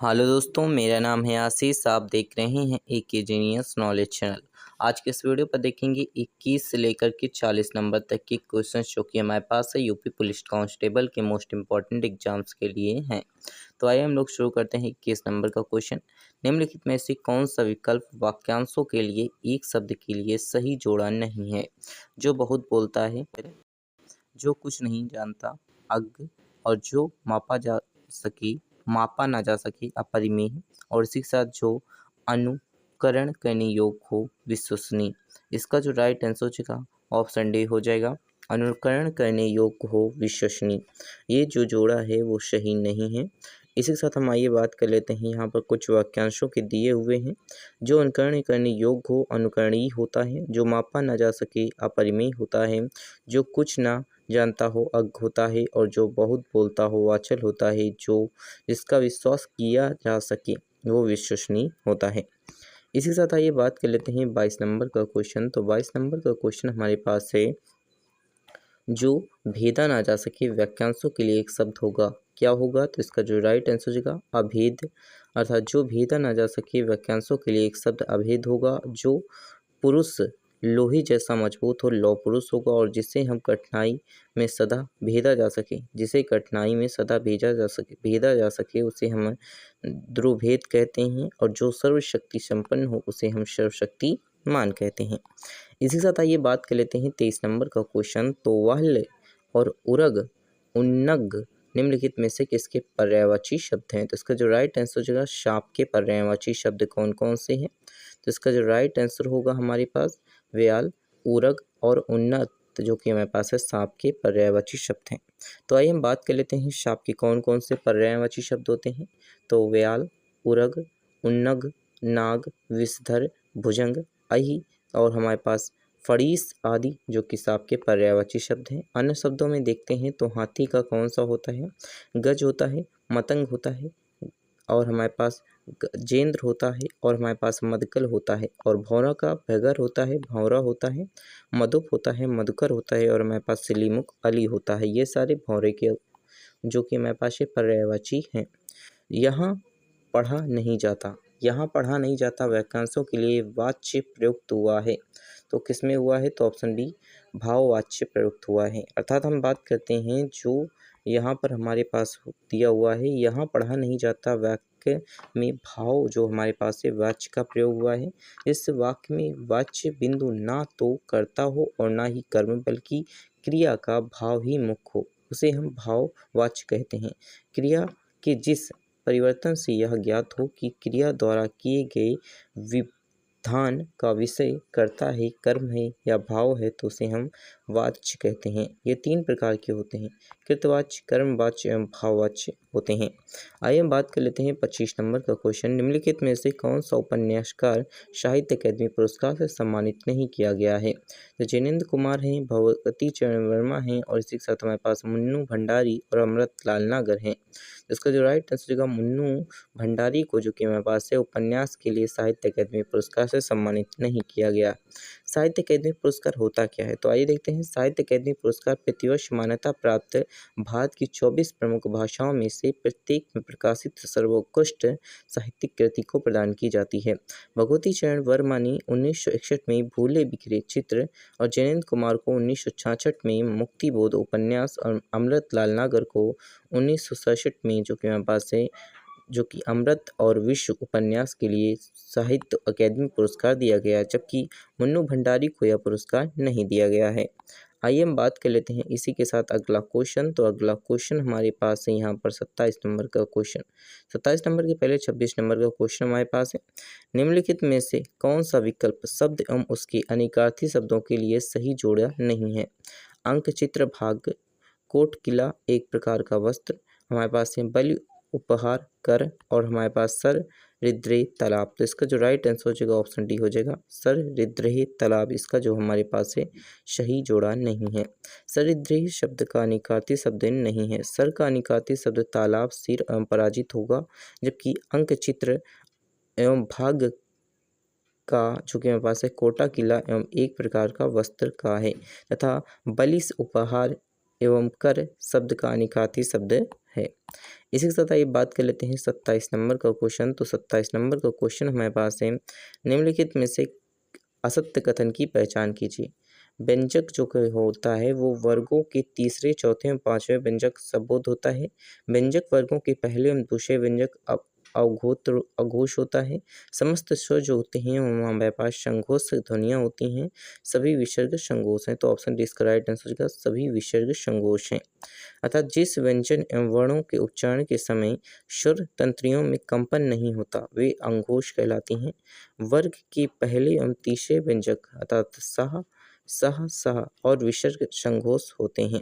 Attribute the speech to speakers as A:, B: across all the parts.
A: Hello दोस्तों, मेरा नाम है आशीष। आप देख रहे हैं एके जीनियस नॉलेज चैनल। आज के इस वीडियो पर देखेंगे 21 से लेकर के 40 नंबर तक के क्वेश्चंस जो कि हमारे पास है यूपी पुलिस कांस्टेबल के मोस्ट इंपॉर्टेंट एग्जाम्स के लिए हैं। तो आइए हम लोग शुरू करते हैं 21 नंबर का क्वेश्चन। निम्नलिखित में से कौन सा विकल्प वाक्यांशों के लिए एक शब्द के लिए सही जोड़ा नहीं है? जो बहुत बोलता है, जो कुछ नहीं जानता, अज्ञ, और जो मापा ना जा सके, अपरिमेय, और इसी के साथ जो अनुकरण करने योग्य हो, विश्वसनीय। इसका जो राइट आंसर हो जाएगा ऑप्शन डी हो जाएगा, अनुकरण करने योग्य हो, विश्वसनीय। ये जो जोड़ा है वो सही नहीं है। इसी के साथ हम आइए बात कर लेते हैं। यहाँ पर कुछ वाक्यांशों के दिए हुए हैं। जो अनुकरण करने योग्य हो, अनुकरणीय होता है। जो मापा ना जा सके, अपरिमेय होता है। जो कुछ ना जानता हो, अज्ञ होता है। और जो बहुत बोलता हो, वाचल होता है। जो जिसका विश्वास किया जा सके, वो विश्वसनीय होता है। इसी के साथ आइए बात कर लेते हैं 22 नंबर का क्वेश्चन। तो 22 नंबर का क्वेश्चन हमारे पास है, जो भेदा ना जा सके वाक्यांशों के लिए एक शब्द होगा, क्या होगा? तो इसका जो राइट आंसर हो जाएगा अभेद। अर्थात जो भेदा ना जा सके वाक्यांशों के लिए एक शब्द अभेद होगा। जो पुरुष लोहे जैसा मजबूत हो, लौह पुरुष होगा। और जिसे हम कठिनाई में सदा भेदा जा सके, जिसे कठिनाई में सदा भेदा जा सके उसे हम ध्रुवभेद कहते हैं। और जो सर्वशक्ति संपन्न हो उसे हम सर्वशक्तिमान कहते हैं। इसी के साथ आइए बात कर लेते हैं 23 नंबर का क्वेश्चन। तो वहल और उरग, उन्नग निम्नलिखित में से किसके पर्यायवाची शब्द हैं? तो इसका जो राइट आंसर हो जाएगा, शाप के पर्यायवाची शब्द कौन कौन से हैं? तो इसका जो राइट आंसर होगा हमारे पास व्याल, उरग और उन्नत, जो कि हमारे पास है सांप के पर्यायवाची शब्द हैं। तो आइए हम बात कर लेते हैं सांप के कौन कौन से पर्यायवाची शब्द होते हैं। तो व्याल, उरग, उन्नग, नाग, विषधर, भुजंग, अहि और हमारे पास फड़ीस आदि, जो कि सांप के पर्यायवाची शब्द हैं। अन्य शब्दों में देखते हैं तो हाथी का कौन सा होता है? गज होता है, मतंग होता है, और हमारे पास जेंद्र होता है, और हमारे पास मदकल होता है। और भौरा का भैगर होता है, भौरा होता है, मधुप होता है, मधुकर होता है, और हमारे पास सिलीमुख अली होता है। ये सारे भौरे के जो कि हमारे पास ये पर्यायवाची हैं। यहाँ पढ़ा नहीं जाता, यहाँ पढ़ा नहीं जाता वाक्यांशों के लिए वाच्य प्रयुक्त हुआ है। तो किसमें हुआ है? तो ऑप्शन बी भाववाच्य प्रयुक्त हुआ है। अर्थात हम बात करते हैं जो यहाँ पर हमारे पास दिया हुआ है, यहाँ पढ़ा नहीं जाता वाक्य में भाव जो हमारे पास है वाच्य का प्रयोग हुआ है। इस वाक्य में वाच्य बिंदु ना तो कर्ता हो और ना ही कर्म, बल्कि क्रिया का भाव ही मुख्य हो, उसे हम भाववाच्य कहते हैं। क्रिया के जिस परिवर्तन से यह ज्ञात हो कि क्रिया द्वारा किए गए विधान का विषय कर्ता है, कर्म है या भाव है, तो उसे हम वाच्य कहते हैं। ये तीन प्रकार के होते हैं, कृतवाच्य, कर्मवाच्य एवं भाववाच्य होते हैं। आइए हम बात कर लेते हैं 25 नंबर का क्वेश्चन। निम्नलिखित में से कौन सा उपन्यासकार साहित्य अकादमी पुरस्कार से सम्मानित नहीं किया गया है? तो जैनेन्द्र कुमार हैं, भगवती चरण वर्मा हैं, और इसी के साथ हमारे पास मुन्नू भंडारी और अमृतलाल नागर हैं। इसका जो राइट आंसर होगा मुन्नू भंडारी को, जो कि हमारे पास है उपन्यास के लिए साहित्य अकादमी पुरस्कार से सम्मानित नहीं किया गया। साहित्य अकादमी पुरस्कार होता क्या है? तो आइए देखते हैं। साहित्य अकादमी पुरस्कार प्रतिवर्ष मान्यता प्राप्त भारत की 24 प्रमुख भाषाओं में से प्रत्येक में प्रकाशित सर्वोत्कृष्ट साहित्यिक कृति को प्रदान की जाती है। भगवती चरण वर्मा ने 1961 में भूले बिखरे चित्र, और जैनेन्द्र कुमार को 1966 में मुक्तिबोध उपन्यास, और अमृतलाल नागर को 1967 में, जो कि हमारे पास है, जो कि अमृत और विश्व उपन्यास के लिए साहित्य अकादमी पुरस्कार दिया गया, जबकि मुन्नू भंडारी को यह पुरस्कार नहीं दिया गया है। आइए हम बात कर लेते हैं इसी के साथ अगला क्वेश्चन। तो अगला क्वेश्चन हमारे पास है यहाँ पर 27 नंबर का क्वेश्चन। 27 नंबर के पहले 26 नंबर का क्वेश्चन हमारे पास है। निम्नलिखित में से कौन सा विकल्प शब्द एवं उसके अनिकार्थी शब्दों के लिए सही जोड़ा नहीं है? अंक, चित्र, भाग, कोट, किला, एक प्रकार का वस्त्र, हमारे पास है बलि, उपहार, कर, और हमारे पास सर, रिद्रेह, तालाब। तो इसका जो राइट आंसर हो जाएगा ऑप्शन डी हो जाएगा, सर, रिद्रेह, तालाब। इसका जो हमारे पास है सही जोड़ा नहीं है। सर रिद्रेह शब्द का अनिकार्थी शब्द नहीं है। सर का अनिकार्थी शब्द तालाब, सिर एवं पराजित होगा, जबकि अंक, चित्र एवं भाग का जो कि हमारे पास है कोटा, किला एवं एक प्रकार का वस्त्र का है, तथा बलिस, उपहार एवं कर शब्द का अनिकाती शब्द है। इसी के साथ आइए बात कर लेते हैं 27 नंबर का क्वेश्चन। तो 27 नंबर का क्वेश्चन हमारे पास है, निम्नलिखित में से असत्य कथन की पहचान कीजिए। व्यंजक जो कि होता है वो वर्गों के तीसरे, चौथे एवं पांचवें व्यंजक संबोध होता है। व्यंजक वर्गों के पहले एवं दूसरे व्यंजक अवघोत्र अघोष होता है। समस्त स्वर जो होते हैं वहाँ व्यापार संघोष ध्वनियाँ होती हैं। सभी विसर्ग संघोष हैं। तो ऑप्शन डी इसका राइट आंसर होगा, सभी विसर्ग संघोष हैं। अर्थात जिस व्यंजन एवं वर्णों के उच्चारण के समय स्वर तंत्रियों में कंपन नहीं होता वे अंघोष कहलाती हैं। वर्ग के पहले एवं तीसरे व्यंजक अर्थात सह, सह, सह और विसर्ग संघोष होते हैं।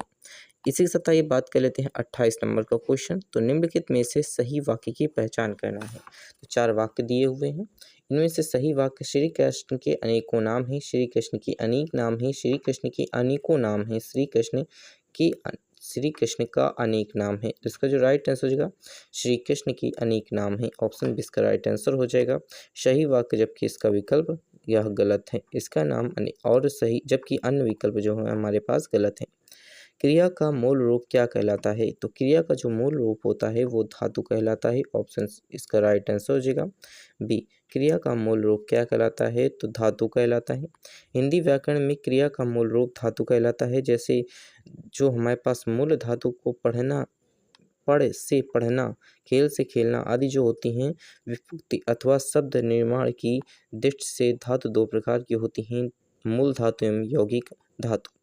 A: इसी के साथ आइए बात कर लेते हैं 28 नंबर का क्वेश्चन। तो निम्नलिखित में से सही वाक्य की पहचान करना है। तो 4 वाक्य दिए हुए हैं, इनमें से सही वाक्य श्री कृष्ण के अनेकों नाम हैं, श्री कृष्ण की अनेक नाम है, श्री कृष्ण की अनेकों नाम है, श्री कृष्ण का अनेक नाम है। तो इसका जो राइट आंसर हो जाएगा श्री कृष्ण की अनेक नाम है। ऑप्शन बी इसका राइट आंसर हो जाएगा सही वाक्य, जबकि इसका विकल्प यह गलत है। इसका नाम और सही, जबकि अन्य विकल्प जो है हमारे पास गलत है। क्रिया का मूल रूप क्या कहलाता है? तो क्रिया का जो मूल रूप होता है वो धातु कहलाता है। ऑप्शन इसका राइट आंसर हो जाएगा बी। क्रिया का मूल रूप क्या कहलाता है? तो धातु कहलाता है। हिंदी व्याकरण में क्रिया का मूल रूप धातु कहलाता है। जैसे जो हमारे पास मूल धातु को पढ़ना, पढ़ से पढ़ना, खेल से खेलना आदि जो होती हैं, विभक्ति अथवा शब्द निर्माण की दृष्टि से धातु 2 प्रकार की होती हैं, मूल धातु एवं यौगिक धातु।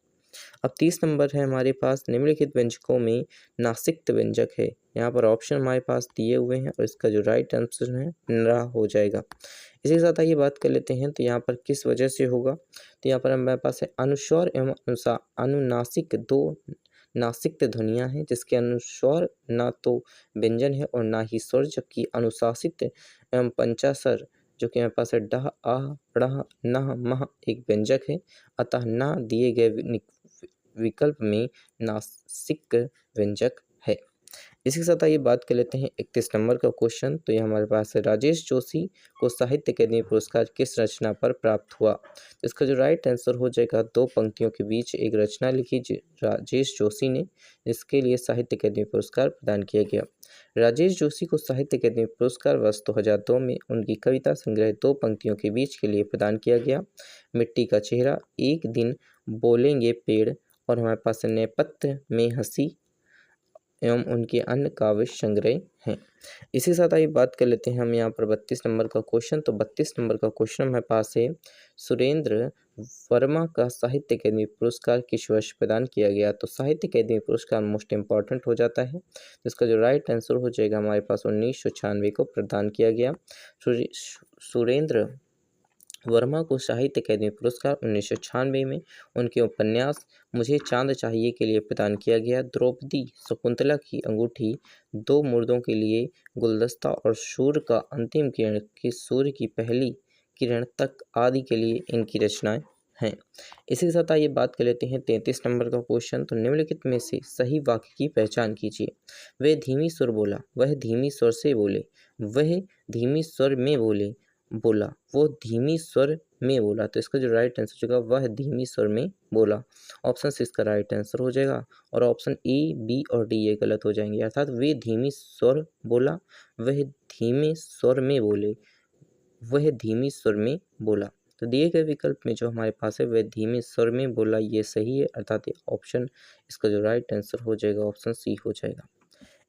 A: अब 30 नंबर है हमारे पास, निम्नलिखित व्यंजकों में नासिक्त व्यंजक है। यहाँ पर ऑप्शन हमारे पास दिए हुए हैं और इसका जो राइट आंसर है नरा हो जाएगा। इसी के साथ आइए बात कर लेते हैं तो यहाँ पर किस वजह से होगा। तो यहाँ पर हमारे पास है अनुस्वर एवं अनुनासिक, 2 नासिक्त ध्वनियाँ हैं जिसके अनुस्वर ना तो व्यंजन है और ना ही स्वर, जबकि अनुशासित एवं पंचासर जो कि हमारे पास है डह, आह, ड़ह, नह, मह एक व्यंजक है। अतः ना दिए गए विकल्प में नासिक व्यंजक है। इसी के साथ आइए बात कर लेते हैं 31 नंबर का क्वेश्चन। तो ये हमारे पास है, राजेश जोशी को साहित्य अकादमी पुरस्कार किस रचना पर प्राप्त हुआ? तो इसका जो राइट आंसर हो जाएगा 2 पंक्तियों के बीच एक रचना लिखी राजेश जोशी ने, इसके लिए साहित्य अकादमी पुरस्कार प्रदान किया गया। राजेश जोशी को साहित्य अकादमी पुरस्कार वर्ष 2002 में उनकी कविता संग्रह 2 पंक्तियों के बीच के लिए प्रदान किया गया। मिट्टी का चेहरा, एक दिन बोलेंगे पेड़ और हमारे पास नेपथ्य में हंसी एवं उनके अन्य काव्य संग्रह हैं। इसी के साथ आइए बात कर लेते हैं हम यहाँ पर 32 नंबर का क्वेश्चन। तो 32 नंबर का क्वेश्चन हमारे पास है, सुरेंद्र वर्मा का साहित्य अकादमी पुरस्कार किस वर्ष प्रदान किया गया? तो साहित्य अकादमी पुरस्कार मोस्ट इंपॉर्टेंट हो जाता है। तो इसका जो राइट आंसर हो जाएगा हमारे पास 1996 को प्रदान किया गया। सुरेंद्र वर्मा को साहित्य अकादमी पुरस्कार 1996 में उनके उपन्यास मुझे चांद चाहिए के लिए प्रदान किया गया। द्रौपदी, शकुंतला की अंगूठी, 2 मुर्दों के लिए गुलदस्ता और सूर्य का अंतिम किरण की सूर्य की पहली किरण तक आदि के लिए इनकी रचनाएं हैं। इसी के साथ आइए बात कर लेते हैं 33 नंबर का क्वेश्चन। तो निम्नलिखित में से सही वाक्य की पहचान कीजिए। वह धीमी स्वर बोला, वह धीमी स्वर से बोले, वह धीमी स्वर में बोला, वो धीमी स्वर में बोला। तो इसका जो राइट आंसर होगा वह धीमी स्वर में बोला। ऑप्शन सी इसका राइट आंसर हो जाएगा और ऑप्शन ए, बी और डी ये गलत हो जाएंगे। अर्थात वे धीमी स्वर बोला, वह धीमे स्वर में बोले, वह धीमी स्वर में बोला। तो दिए गए विकल्प में जो हमारे पास है वह धीमे स्वर में बोला, ये सही है। अर्थात ऑप्शन इसका जो राइट आंसर हो जाएगा ऑप्शन सी हो जाएगा।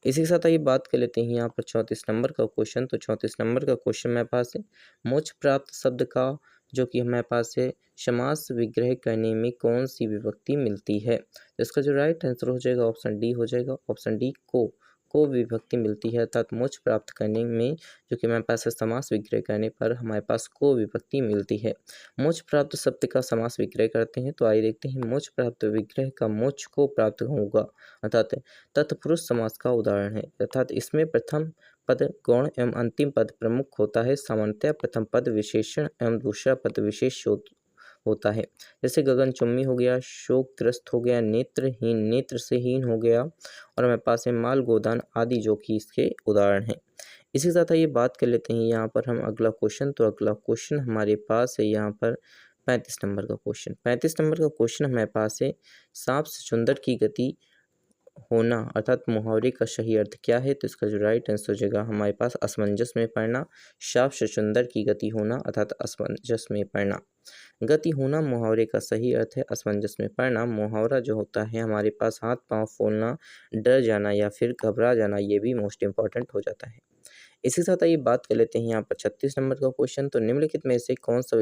A: इसी के साथ आइए बात कर लेते हैं यहाँ पर 34 नंबर का क्वेश्चन। तो 34 नंबर का क्वेश्चन मेरे पास है, मोक्ष प्राप्त शब्द का जो कि हमारे पास है समास विग्रह करने में कौन सी विभक्ति मिलती है? तो इसका जो राइट आंसर हो जाएगा ऑप्शन डी हो जाएगा। ऑप्शन डी को विभक्ति मिलती है। अर्थात मोक्ष प्राप्त करने में जो कि हमारे पास है समास विग्रह करने पर हमारे पास को विभक्ति मिलती है। मोक्ष प्राप्त शब्द का समास विग्रह करते हैं। तो आइए देखते हैं मोक्ष प्राप्त विग्रह का मोक्ष को प्राप्त होगा, अर्थात तत्पुरुष समास का उदाहरण है। अर्थात इसमें प्रथम पद गौण एवं अंतिम पद प्रमुख होता है। सामान्यतः प्रथम पद विशेषण एवं दूसरा पद विशेष होता है। जैसे गगनचुम्बी हो गया, शोकग्रस्त हो गया, नेत्रहीन नेत्र से हीन हो गया और हमारे पास है माल गोदान आदि जो कि इसके उदाहरण हैं। इसी के साथ ये बात कर लेते हैं यहाँ पर हम अगला क्वेश्चन। तो अगला क्वेश्चन हमारे पास है यहाँ पर 35 नंबर का क्वेश्चन। 35 नंबर का क्वेश्चन हमारे पास है, सांप से चुंदर की गति होना अर्थात मुहावरे का सही अर्थ क्या है? तो इसका जो राइट आंसर हो जाएगा हमारे पास असमंजस में पड़ना। शाप से सुंदर की गति होना अर्थात असमंजस में पड़ना। गति होना मुहावरे का सही अर्थ है। असमंजस में पड़ना मुहावरा जो होता है हमारे पास हाथ पांव फूलना, डर जाना या फिर घबरा जाना, ये भी मोस्ट इंपॉर्टेंट हो जाता है। इसी के साथ आइए बात कर लेते हैं यहाँ पर 36 नंबर का क्वेश्चन। तो निम्नलिखित में से कौन सा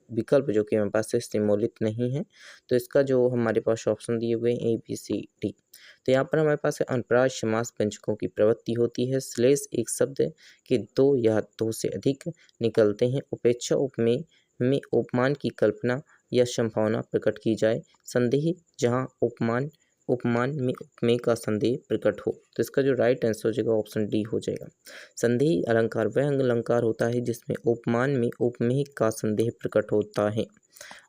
A: विकल्प जो कि हमारे पास से सिमोलित नहीं है? तो इसका जो हमारे पास ऑप्शन दिए हुए हैं ABCD। तो यहाँ पर हमारे पास है अनप्रास समास व्यंजकों की प्रवृत्ति होती है। श्लेष एक शब्द के दो या दो से अधिक निकलते हैं। उपेक्षा उपमेय में उपमान की कल्पना या संभावना प्रकट की जाए। संदेह जहाँ उपमान उपमान में उपमेय का संदेह प्रकट हो। तो इसका जो राइट आंसर हो जाएगा ऑप्शन डी हो जाएगा। संदेह अलंकार वह अलंकार होता है जिसमें उपमान में उपमेय का संदेह प्रकट होता है।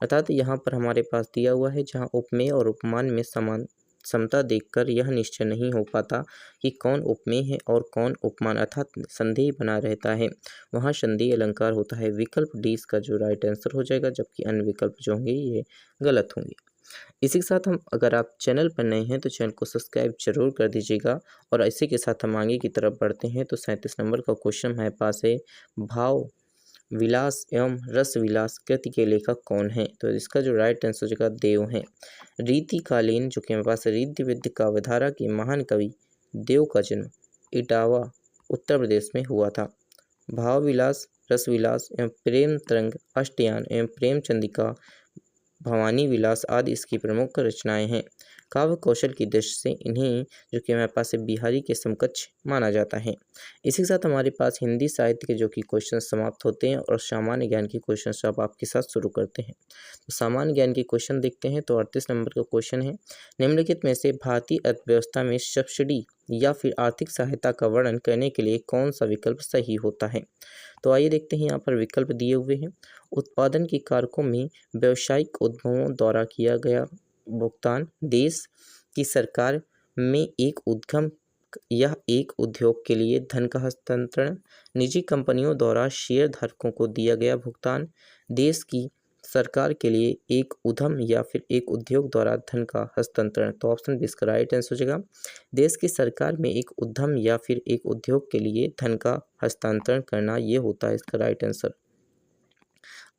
A: अर्थात यहाँ पर हमारे पास दिया हुआ है जहाँ उपमेय और उपमान में समान समता देखकर यह निश्चय नहीं हो पाता कि कौन उपमेय है और कौन उपमान अर्थात संदेह बना रहता है, वहाँ संदेह अलंकार होता है। विकल्प डी इसका जो राइट आंसर हो जाएगा, जबकि अन्य विकल्प जो होंगे ये गलत होंगे। इसी के साथ हम अगर आप चैनल पर नए हैं तो चैनल को सब्सक्राइब जरूर कर दीजिएगा। और इसी के साथ हम आगे की तरफ बढ़ते हैं। तो 37 नंबर का क्वेश्चन हमारे पास है, भाव विलास एवं रस विलास कृति के लेखक कौन है? तो इसका जो राइट आंसर हो जाएगा देव हैं। रीतिकालीन जो कि हमारे पास रीति विद्य काव्यधारा के महान कवि देव का जन्म इटावा उत्तर प्रदेश में हुआ था। भाव विलास, रस विलास एवं प्रेम तरंग, अष्टयान एवं प्रेम चंदिका, भवानी विलास आदि इसकी प्रमुख रचनाएं हैं। काव्य कौशल की दृष्टि से इन्हें जो कि हमारे पास बिहारी के समकक्ष माना जाता है। इसी के साथ हमारे पास हिंदी साहित्य के जो कि क्वेश्चन समाप्त होते हैं और सामान्य ज्ञान के क्वेश्चन अब आपके साथ शुरू करते हैं। तो सामान्य ज्ञान के क्वेश्चन देखते हैं। तो 38 नंबर का क्वेश्चन है, निम्नलिखित में से भारतीय अर्थव्यवस्था में सब्सिडी या फिर आर्थिक सहायता का वर्णन करने के लिए कौन सा विकल्प सही होता है? तो आइए देखते हैं, यहाँ पर विकल्प दिए हुए हैं। उत्पादन के कारकों में व्यावसायिक उद्यमों द्वारा किया गया भुगतान, देश की सरकार में एक उद्यम या एक उद्योग के लिए धन का हस्तांतरण, निजी कंपनियों द्वारा शेयर धारकों को दिया गया भुगतान, देश की सरकार के लिए एक उद्यम या फिर एक उद्योग द्वारा धन का हस्तांतरण। तो ऑप्शन बी इसका राइट आंसर हो जाएगा। देश की सरकार में एक उद्यम या फिर एक उद्योग के लिए धन का हस्तांतरण करना, ये होता है इसका राइट आंसर।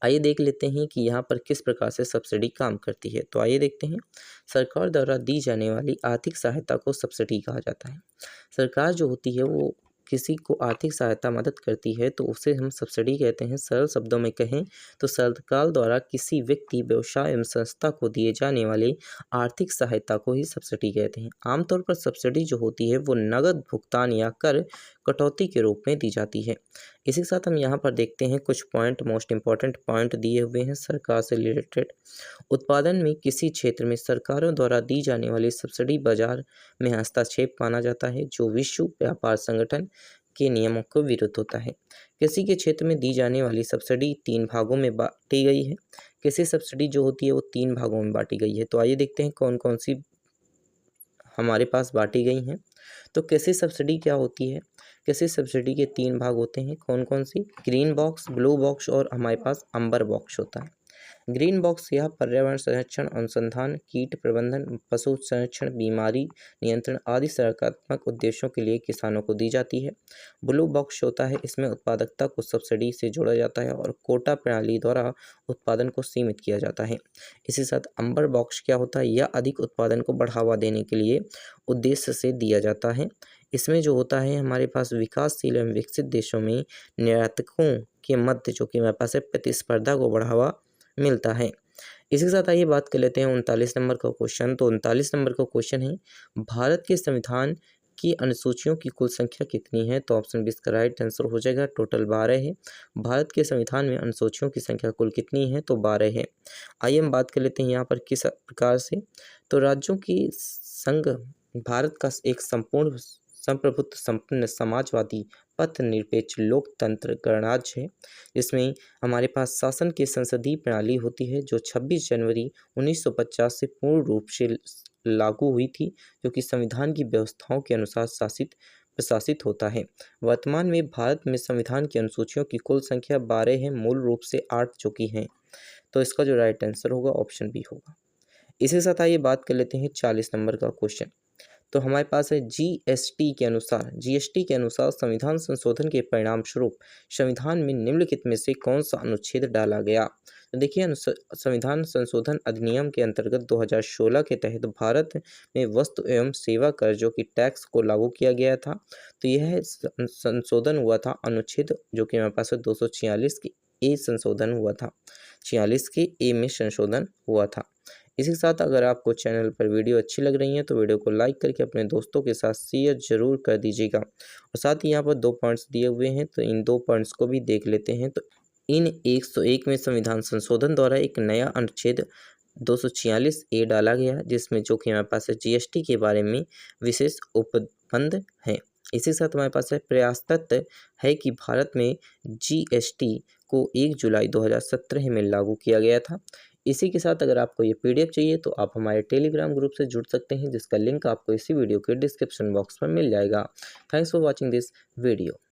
A: आइए देख लेते हैं कि यहाँ पर किस प्रकार से सब्सिडी काम करती है। तो आइए देखते हैं, सरकार द्वारा दी जाने वाली आर्थिक सहायता को सब्सिडी कहा जाता है। सरकार जो होती है वो किसी को आर्थिक सहायता मदद करती है तो उसे हम सब्सिडी कहते हैं। सरल शब्दों में कहें तो सरकार द्वारा किसी व्यक्ति, व्यवसाय एवं संस्था को दिए जाने वाले आर्थिक सहायता को ही सब्सिडी कहते हैं। आमतौर पर सब्सिडी जो होती है वो नगद भुगतान या कर कटौती के रूप में दी जाती है। इसी के साथ हम यहाँ पर देखते हैं कुछ पॉइंट, मोस्ट इंपॉर्टेंट पॉइंट दिए हुए हैं सरकार से रिलेटेड। उत्पादन में किसी क्षेत्र में सरकारों द्वारा दी जाने वाली सब्सिडी बाजार में हस्तक्षेप माना जाता है, जो विश्व व्यापार संगठन के नियमों के विरुद्ध होता है। कृषि के क्षेत्र में दी जाने वाली सब्सिडी 3 भागों में बांटी गई है। कृषि सब्सिडी जो होती है वो 3 भागों में बांटी गई है। तो आइए देखते हैं कौन कौन सी हमारे पास बांटी गई हैं। तो कृषि सब्सिडी क्या होती है? कृषि सब्सिडी के 3 भाग होते हैं। कौन कौन सी? ग्रीन बॉक्स, ब्लू बॉक्स और हमारे पास अम्बर बॉक्स होता है। ग्रीन बॉक्स यह पर्यावरण संरक्षण, अनुसंधान, कीट प्रबंधन, पशु संरक्षण, बीमारी नियंत्रण आदि सकारात्मक उद्देश्यों के लिए किसानों को दी जाती है। ब्लू बॉक्स होता है, इसमें उत्पादकता को सब्सिडी से जोड़ा जाता है और कोटा प्रणाली द्वारा उत्पादन को सीमित किया जाता है। इसी साथ अम्बर बॉक्स क्या होता है? यह अधिक उत्पादन को बढ़ावा देने के लिए उद्देश्य से दिया जाता है। इसमें जो होता है हमारे पास विकासशील एवं विकसित देशों में निर्यातकों के मध्य जो कि हमारे पास है प्रतिस्पर्धा को बढ़ावा मिलता है। इसी के साथ आइए बात कर लेते हैं 39 नंबर का क्वेश्चन। तो 39 नंबर का क्वेश्चन है, भारत के संविधान की अनुसूचियों की कुल संख्या कितनी है? तो ऑप्शन बी इसका राइट आंसर हो जाएगा, टोटल 12 है। भारत के संविधान में अनुसूचियों की संख्या कुल कितनी है? तो 12 है। आइए हम बात कर लेते हैं यहाँ पर किस प्रकार से। तो राज्यों की संघ भारत का एक संपूर्ण संप्रभुत्व संपन्न समाजवादी पथ निरपेक्ष लोकतंत्र गणराज्य है, जिसमें हमारे पास शासन की संसदीय प्रणाली होती है जो 26 जनवरी 1950 से पूर्ण रूप से लागू हुई थी, जो कि संविधान की व्यवस्थाओं के अनुसार प्रशासित होता है। वर्तमान में भारत में संविधान की अनुसूचियों की कुल संख्या 12 है, मूल रूप से 8 जो कि हैं। तो इसका जो राइट आंसर होगा ऑप्शन बी होगा। इसी के साथ आइए बात कर लेते हैं 40 नंबर का क्वेश्चन। तो हमारे पास है जीएसटी के अनुसार संविधान संशोधन के परिणाम स्वरूप संविधान में निम्नलिखित में से कौन सा अनुच्छेद डाला गया। तो देखिए संविधान संशोधन अधिनियम के अंतर्गत 2016 के तहत भारत में वस्तु एवं सेवा कर जो कि टैक्स को लागू किया गया था। तो यह संशोधन हुआ था अनुच्छेद जो कि हमारे पास है 246 की ए संशोधन हुआ था, 46 के ए में संशोधन हुआ था। इसी के साथ अगर आपको चैनल पर वीडियो अच्छी लग रही है तो वीडियो को लाइक करके अपने दोस्तों के साथ शेयर जरूर कर दीजिएगा। और साथ ही यहाँ पर 2 पॉइंट्स दिए हुए हैं तो इन 2 पॉइंट्स को भी देख लेते हैं। तो इन 101 में संविधान संशोधन द्वारा एक नया अनुच्छेद 246 ए डाला गया जिसमें जो कि हमारे पास है जीएसटी के बारे में विशेष उपबंध है। इसी के साथ हमारे पास है प्रयास तथ्य है कि भारत में जीएसटी को 1 जुलाई 2017 में लागू किया गया था। इसी के साथ अगर आपको ये पीडीएफ चाहिए तो आप हमारे टेलीग्राम ग्रुप से जुड़ सकते हैं जिसका लिंक आपको इसी वीडियो के डिस्क्रिप्शन बॉक्स में मिल जाएगा। Thanks for watching this video.